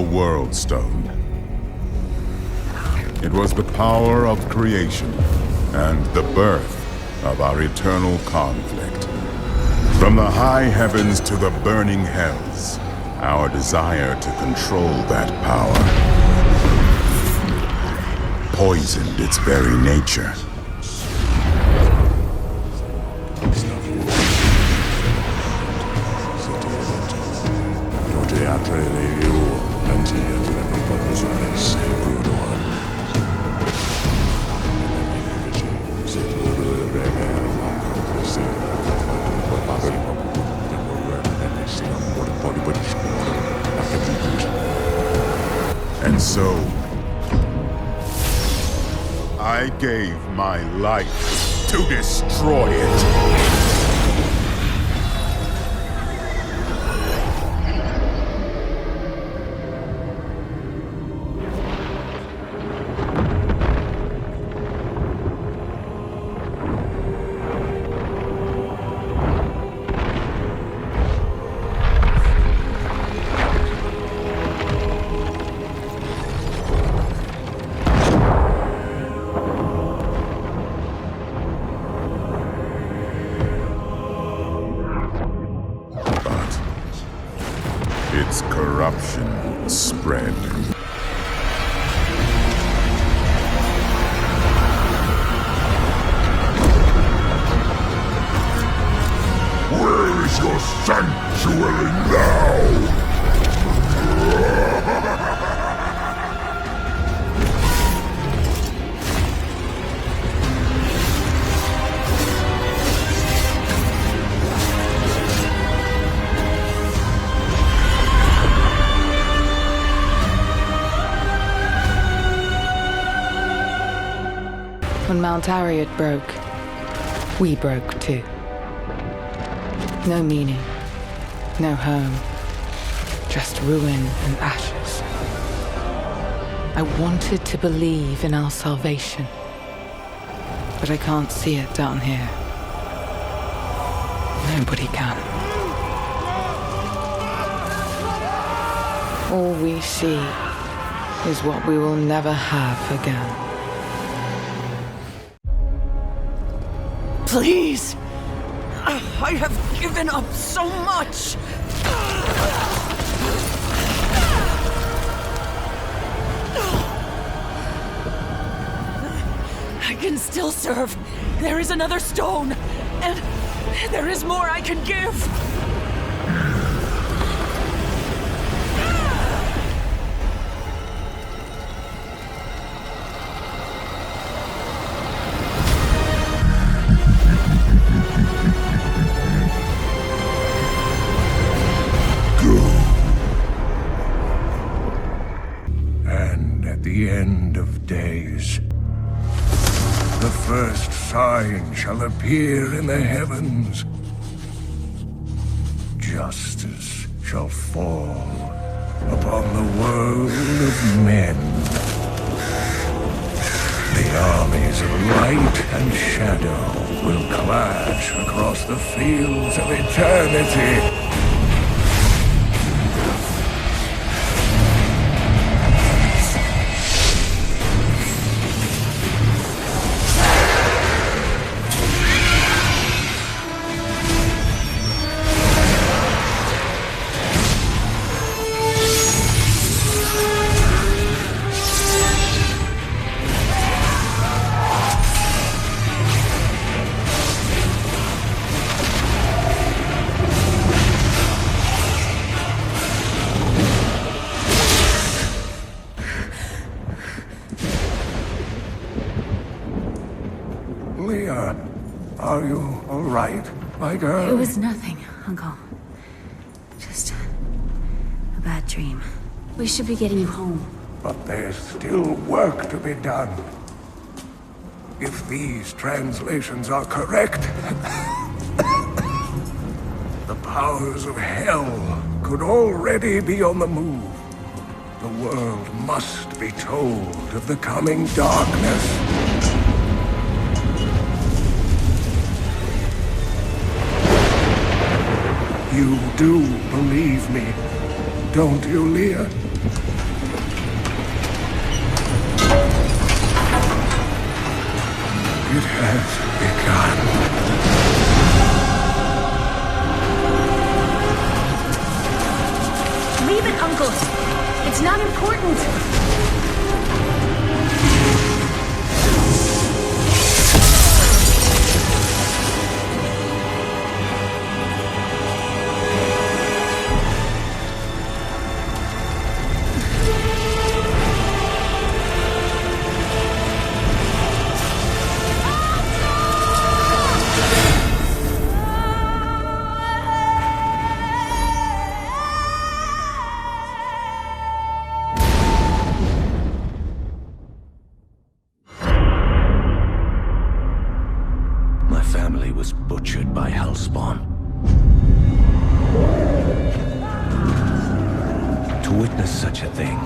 World Stone. It was the power of creation and the birth of our eternal conflict. From the high heavens to the burning hells, our desire to control that power poisoned its very nature. And so, I gave my life to destroy it. Its corruption spread. Where is your sanctuary now? When Mount Archangel broke, we broke too. No meaning, no home, just ruin and ashes. I wanted to believe in our salvation, but I can't see it down here. Nobody can. All we see is what we will never have again. Please! I have given up so much! I can still serve. There is another stone, and there is more I can give. At the end of days, the first sign shall appear in the heavens. Justice shall fall upon the world of men. The armies of light and shadow will clash across the fields of eternity. Leah, are you all right, my girl? It was nothing, Uncle. Just a bad dream. We should be getting you home. But there's still work to be done. If these translations are correct, the powers of hell could already be on the move. The world must be told of the coming darkness. You do believe me, don't you, Leah? It has begun. Leave it, Uncle. It's not important. My family was butchered by Hellspawn. To witness such a thing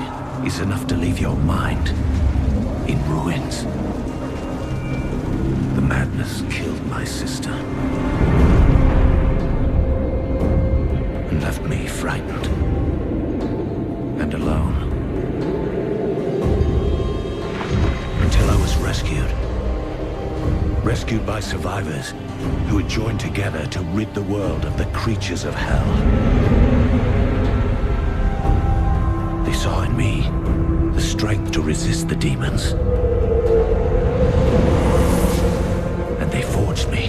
is enough to leave your mind in ruins. The madness killed my sister and left me frightened and alone until I was rescued. Rescued by survivors who had joined together to rid the world of the creatures of hell. They saw in me the strength to resist the demons. And they forged me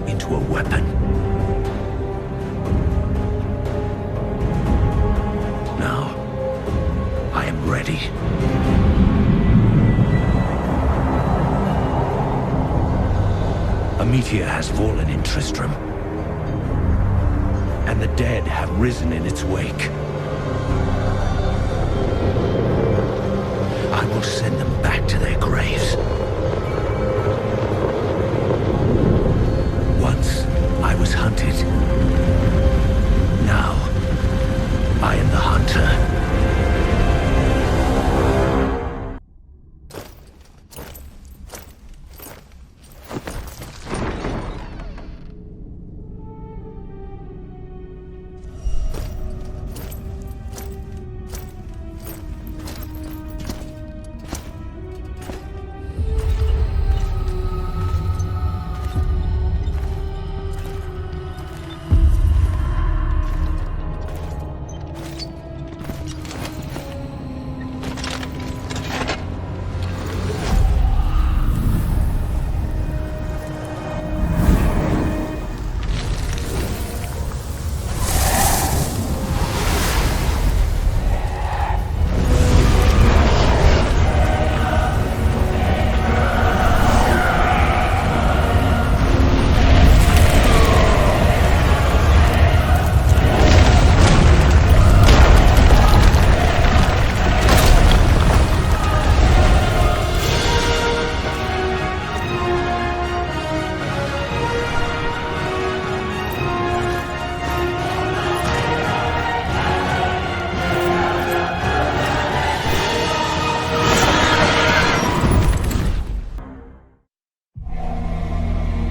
into a weapon. Now, I am ready. A meteor has fallen in Tristram, and the dead have risen in its wake. I will send them back to their graves. Once I was hunted. Now I am the hunter.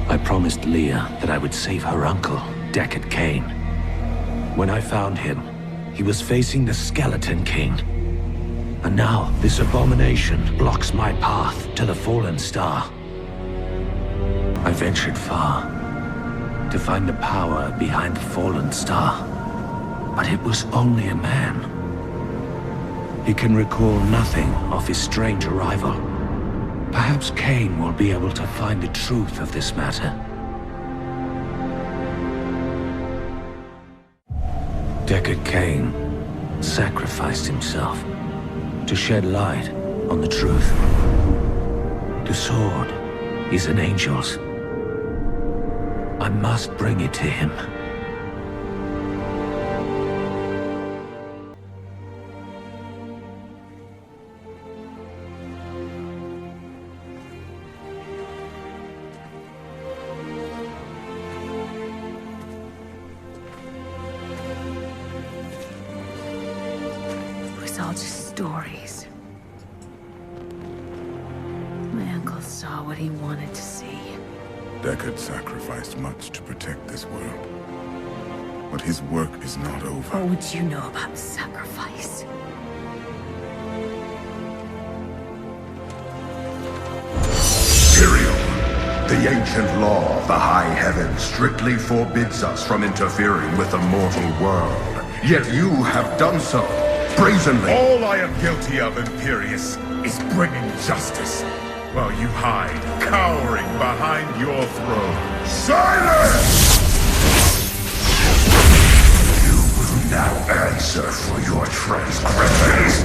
I promised Leah that I would save her uncle, Deckard Cain. When I found him, he was facing the Skeleton King. And now, this abomination blocks my path to the Fallen Star. I ventured far to find the power behind the Fallen Star. But it was only a man. He can recall nothing of his strange arrival. Perhaps Cain will be able to find the truth of this matter. Deckard Cain sacrificed himself to shed light on the truth. The sword is an angel's. I must bring it to him. It was all just stories. My uncle saw what he wanted to see. Deckard sacrificed much to protect this world. But his work is not over. What would you know about sacrifice? The ancient law of the high heaven strictly forbids us from interfering with the mortal world. Yet you have done so, brazenly. All I am guilty of, Imperius, is bringing justice, while you hide, cowering behind your throne. Silence! You will now answer for your transgressions.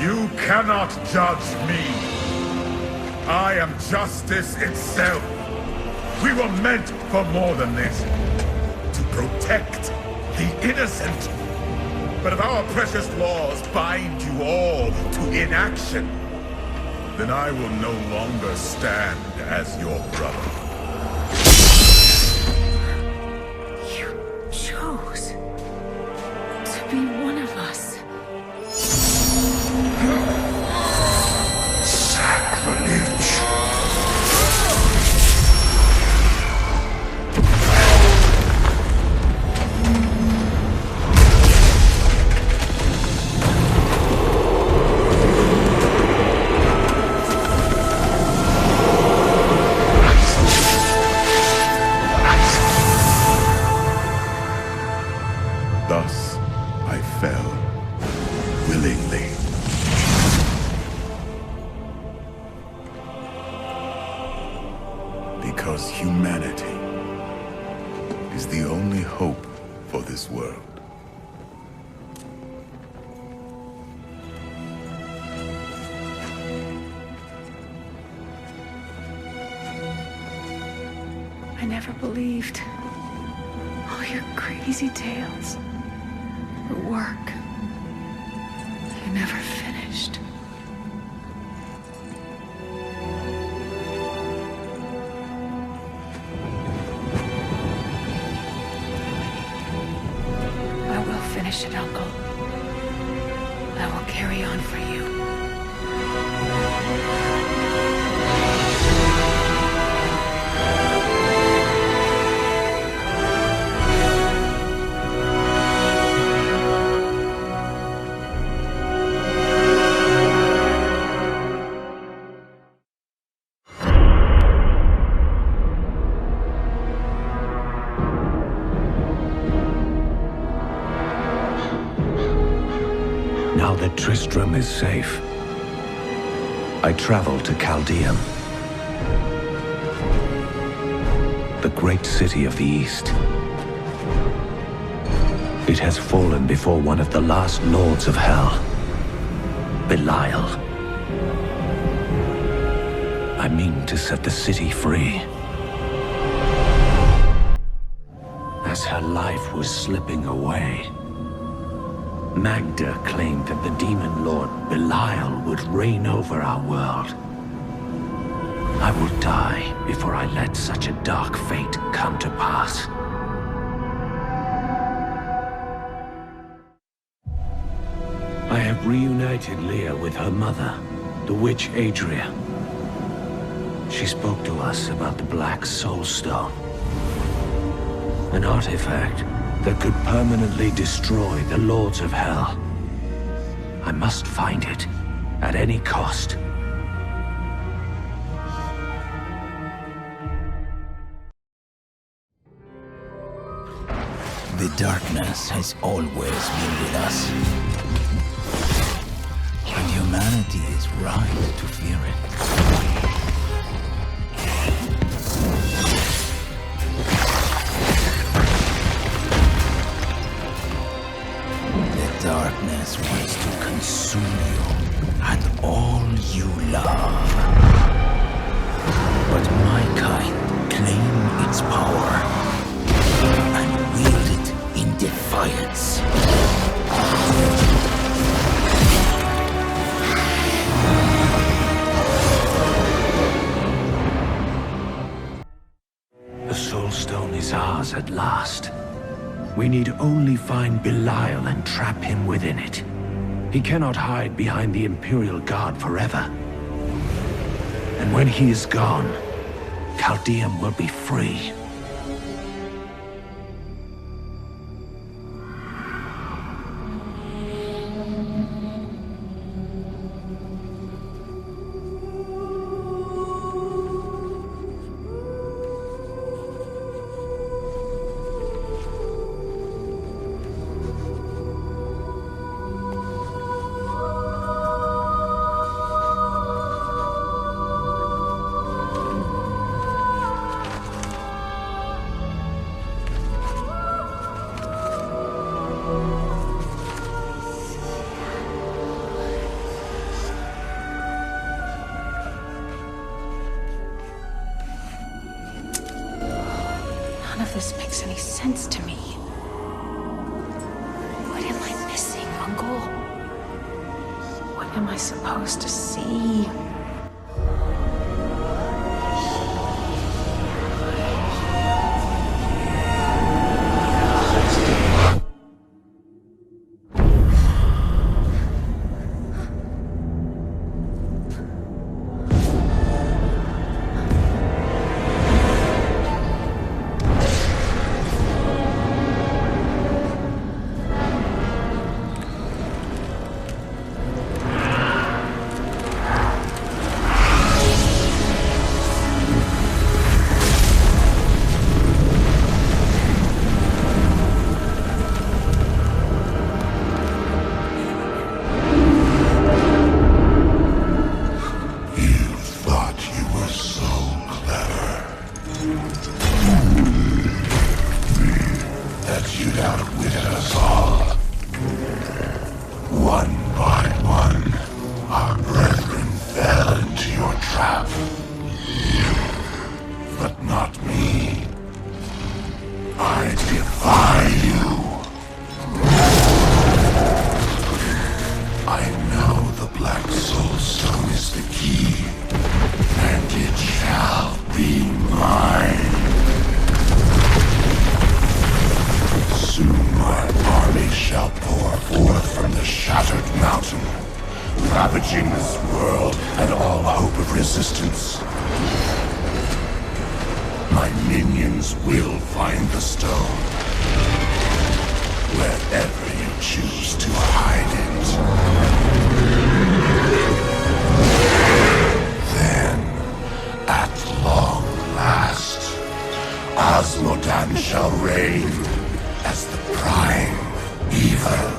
You cannot judge me. I am justice itself. We were meant for more than this. To protect the innocent. But if our precious laws bind you all to inaction, then I will no longer stand as your brother. You chose to be one of us. Sacrilege. Thus, I fell, willingly. Because humanity is the only hope for this world. I never believed all your crazy tales. The work you never finished. I will finish it, Uncle. I will carry on for you. Now that Tristram is safe, I travel to Chaldean, the great city of the East. It has fallen before one of the last lords of Hell, Belial. I mean to set the city free. As her life was slipping away, Magda claimed that the demon lord Belial would reign over our world. I will die before I let such a dark fate come to pass. I have reunited Leah with her mother, the witch Adria. She spoke to us about the Black Soul Stone, an artifact that could permanently destroy the Lords of Hell. I must find it, at any cost. The darkness has always been with us. And humanity is right to fear it. Darkness wants to consume you and all you love. But my kind claim its power and wield it in defiance. The Soul Stone is ours at last. We need only find Belial and trap him within it. He cannot hide behind the Imperial Guard forever. And when he is gone, Chaldeum will be free. None of this makes any sense to me. What am I missing, Uncle? What am I supposed to see? Ravaging this world and all hope of resistance. My minions will find the stone. Wherever you choose to hide it. Then, at long last, Osmodan shall reign as the prime evil.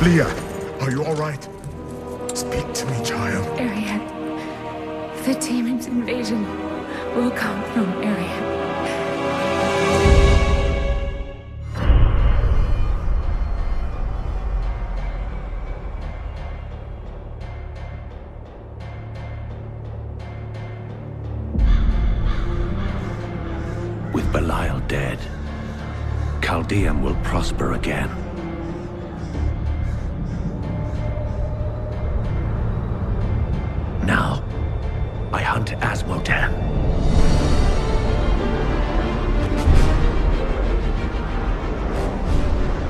Leah, are you all right? Speak to me, child. Ariad. The demon's invasion will come from Ariad. With Belial dead, Chaldeum will prosper again. Now, I hunt Asmodan.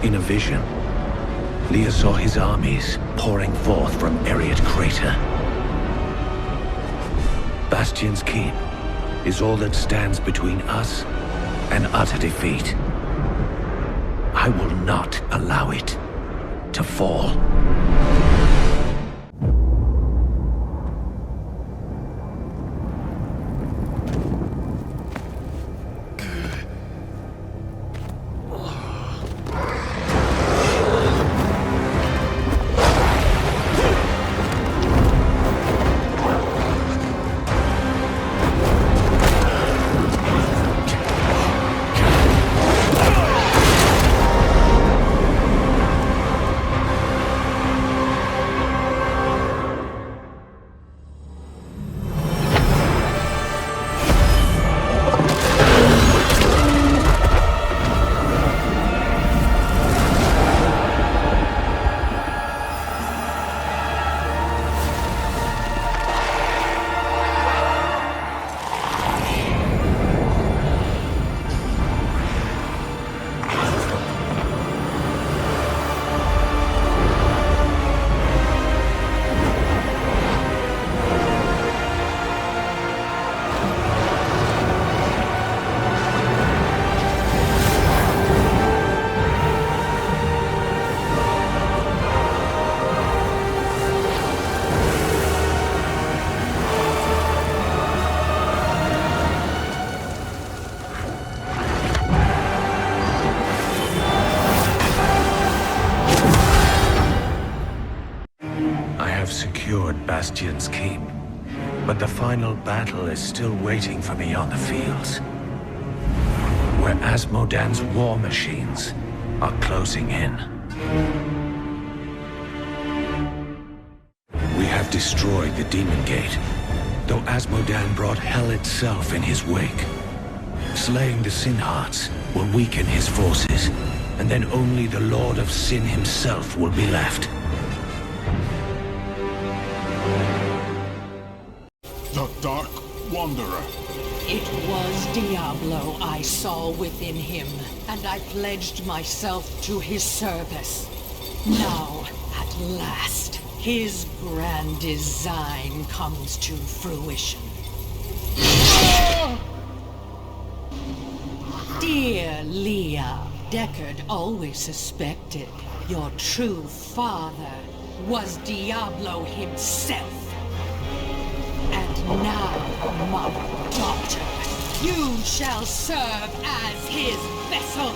In a vision, Leah saw his armies pouring forth from Ariad Crater. Bastion's Keep is all that stands between us and utter defeat. I will not allow it to fall. Bastion's keep. But the final battle is still waiting for me on the fields, where Asmodan's war machines are closing in. We have destroyed the Demon Gate, though Asmodan brought hell itself in his wake. Slaying the Sin Hearts will weaken his forces, and then only the Lord of Sin himself will be left. The Dark Wanderer. It was Diablo I saw within him, and I pledged myself to his service. Now, at last, his grand design comes to fruition. Dear Leah, Deckard always suspected your true father was Diablo himself. And now, my daughter, you shall serve as his vessel.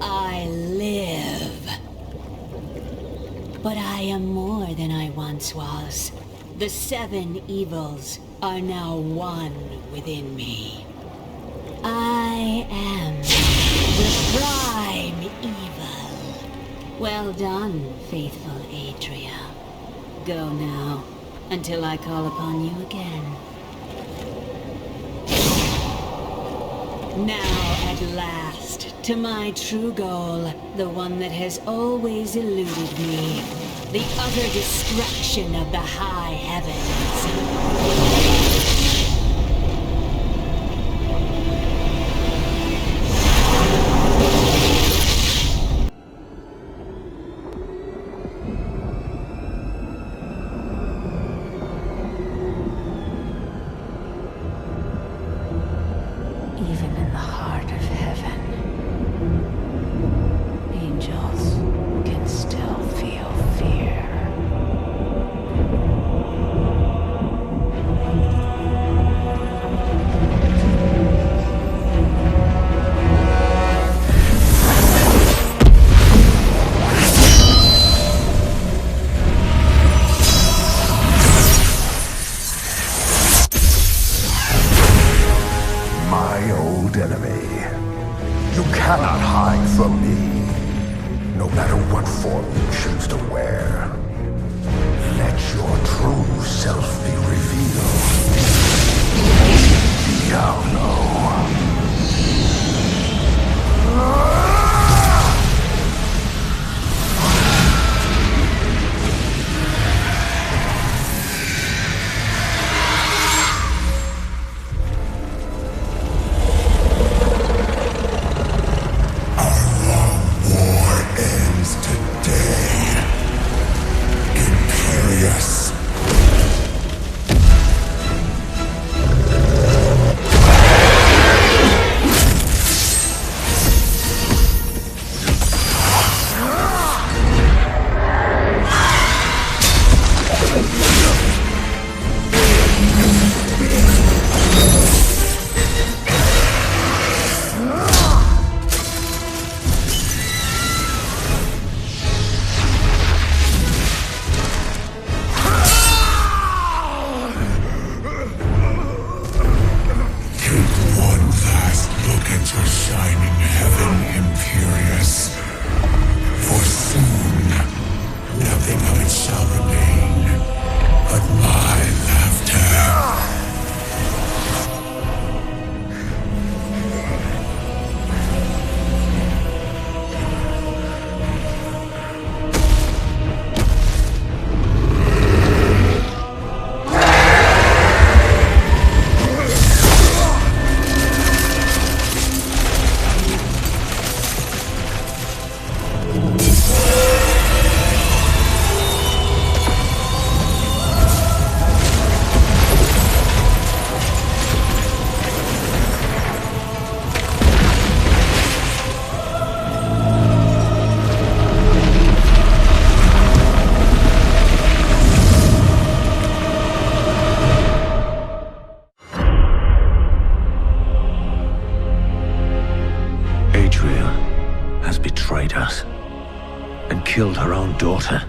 I live. But I am more than I once was. The 7 evils are now one within me. I am the prime evil. Well done, faithful Adria. Go now, until I call upon you again. Now, at last, to my true goal, the one that has always eluded me. The utter destruction of the high heavens. Even in the heart of heaven, angels can still feel fear. My old enemy. You cannot hide from me, no matter what form you choose to wear. Let your true self be revealed. Diablo. has betrayed us and killed her own daughter.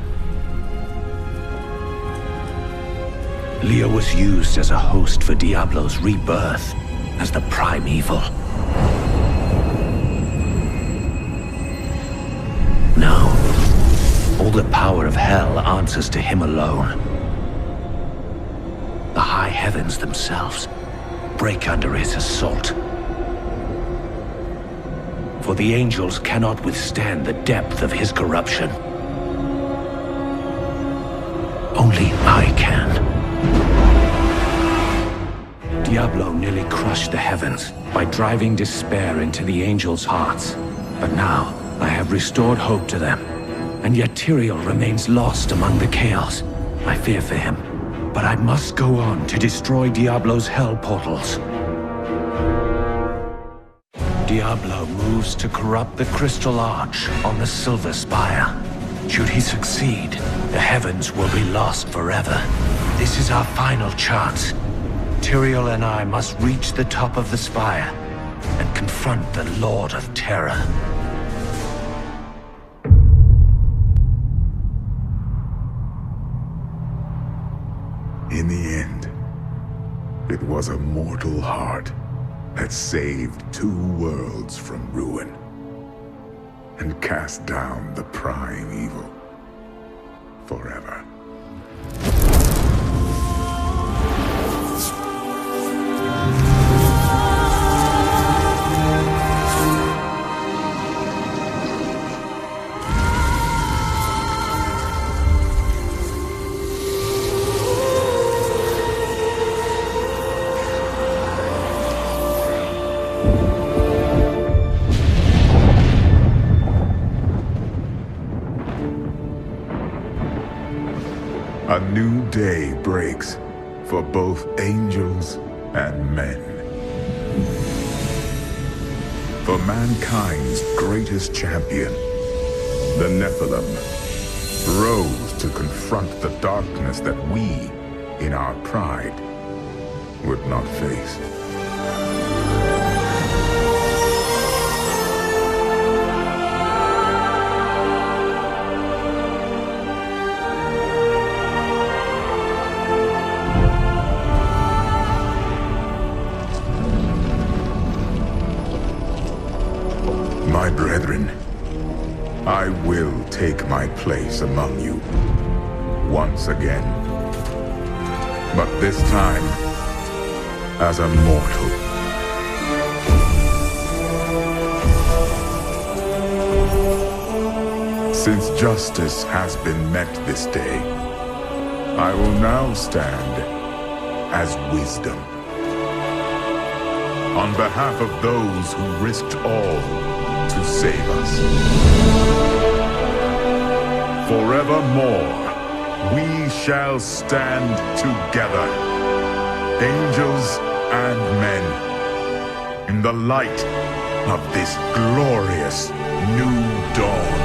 Leah was used as a host for Diablo's rebirth as the prime evil. Now, all the power of hell answers to him alone. The high heavens themselves break under his assault. For the angels cannot withstand the depth of his corruption. Only I can. Diablo nearly crushed the heavens by driving despair into the angels' hearts. But now, I have restored hope to them. And yet Tyrael remains lost among the chaos. I fear for him. But I must go on to destroy Diablo's hell portals. Diablo moves to corrupt the Crystal Arch on the Silver Spire. Should he succeed, the heavens will be lost forever. This is our final chance. Tyrael and I must reach the top of the spire and confront the Lord of Terror. In the end, it was a mortal heart that saved 2 worlds from ruin and cast down the prime evil forever. A new day breaks for both angels and men. For mankind's greatest champion, the Nephilim, rose to confront the darkness that we, in our pride, would not face. My brethren, I will take my place among you once again. But this time, as a mortal. Since justice has been met this day, I will now stand as wisdom. On behalf of those who risked all to save us. Forevermore, we shall stand together, angels and men, in the light of this glorious new dawn.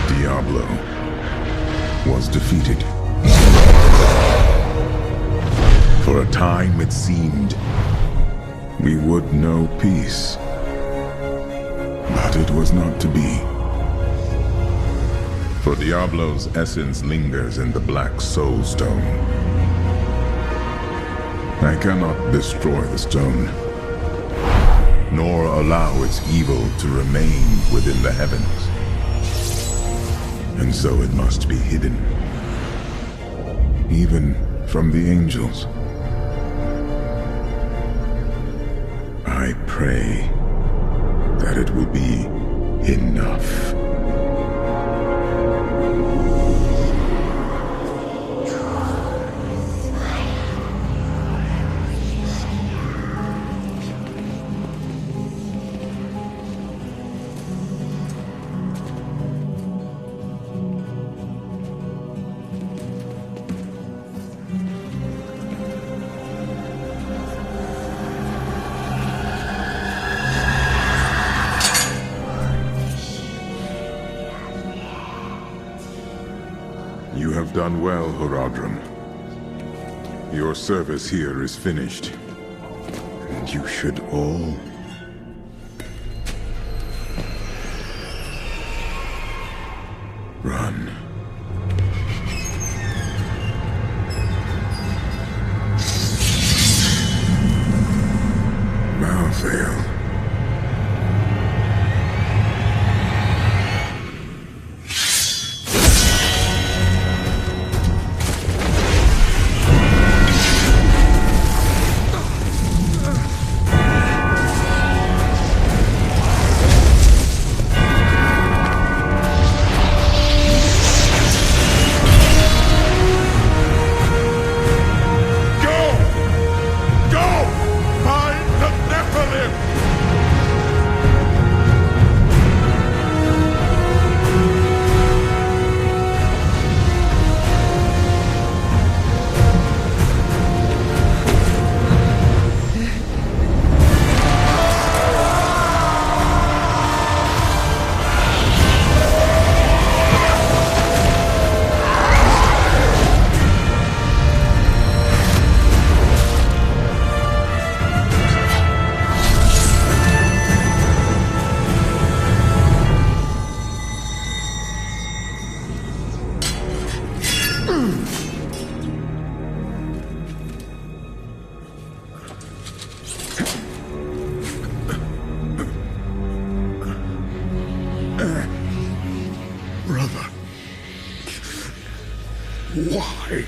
Diablo was defeated. For a time it seemed we would know peace. But it was not to be. For Diablo's essence lingers in the Black Soul Stone. I cannot destroy the stone, nor allow its evil to remain within the heavens. And so it must be hidden, even from the angels. I pray that it will be enough. have done well, Horadrim. Your service here is finished. And you should all... run. Malthael. Brother. Why?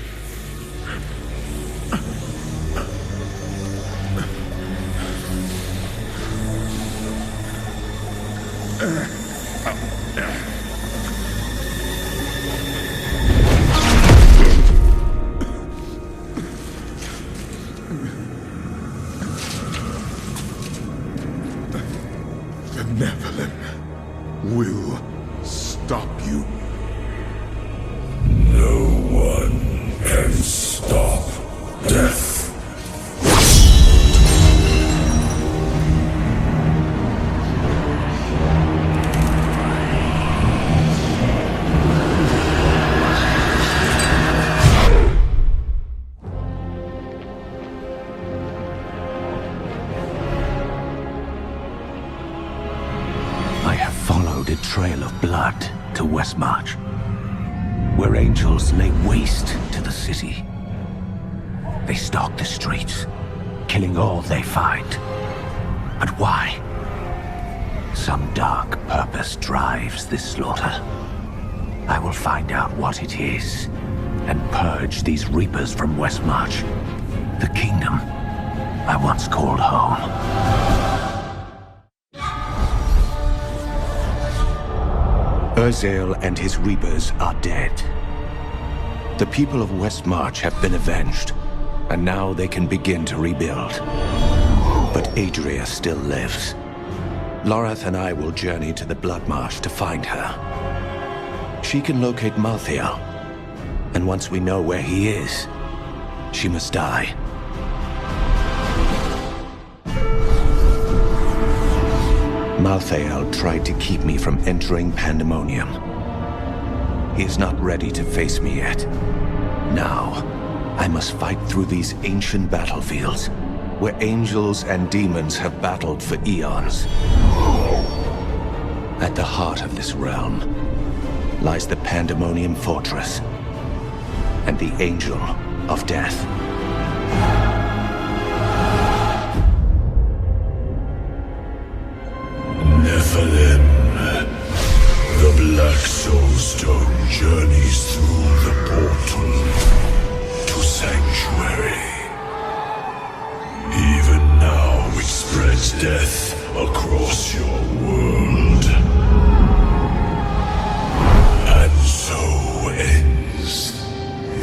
The Nephilim will stop you. No one can stop death. I have followed a trail of blood to Westmarch, where angels lay waste to the city. They stalk the streets, killing all they find. But why? Some dark purpose drives this slaughter. I will find out what it is, and purge these reapers from Westmarch, the kingdom I once called home. Urzael and his reapers are dead. The people of Westmarch have been avenged, and now they can begin to rebuild. But Adria still lives. Lorath and I will journey to the Bloodmarsh to find her. She can locate Malthael, and once we know where he is, she must die. Malthael tried to keep me from entering Pandemonium. He is not ready to face me yet. Now, I must fight through these ancient battlefields, where angels and demons have battled for eons. At the heart of this realm lies the Pandemonium Fortress and the Angel of Death. Nephilim. The Black Soul Stone journeys through the portal to Sanctuary. Even now it spreads death across your world. And so ends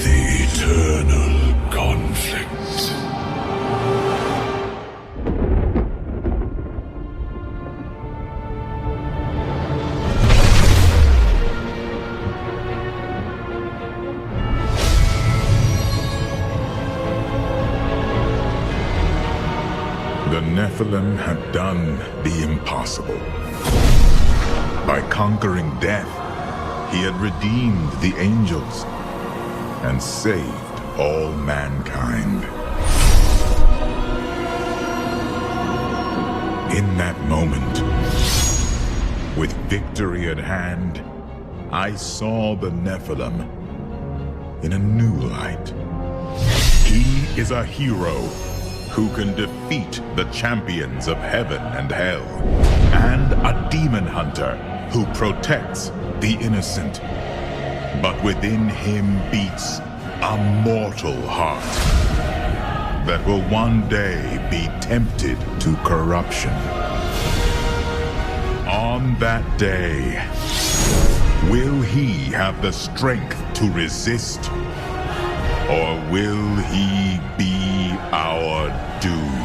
the eternal conflict. The Nephilim had done the impossible. By conquering death, he had redeemed the angels. and saved all mankind. In that moment, with victory at hand, I saw the Nephilim in a new light. He is a hero who can defeat the champions of heaven and hell, and a demon hunter who protects the innocent. But within him beats a mortal heart that will one day be tempted to corruption. On that day, will he have the strength to resist? Or will he be our doom?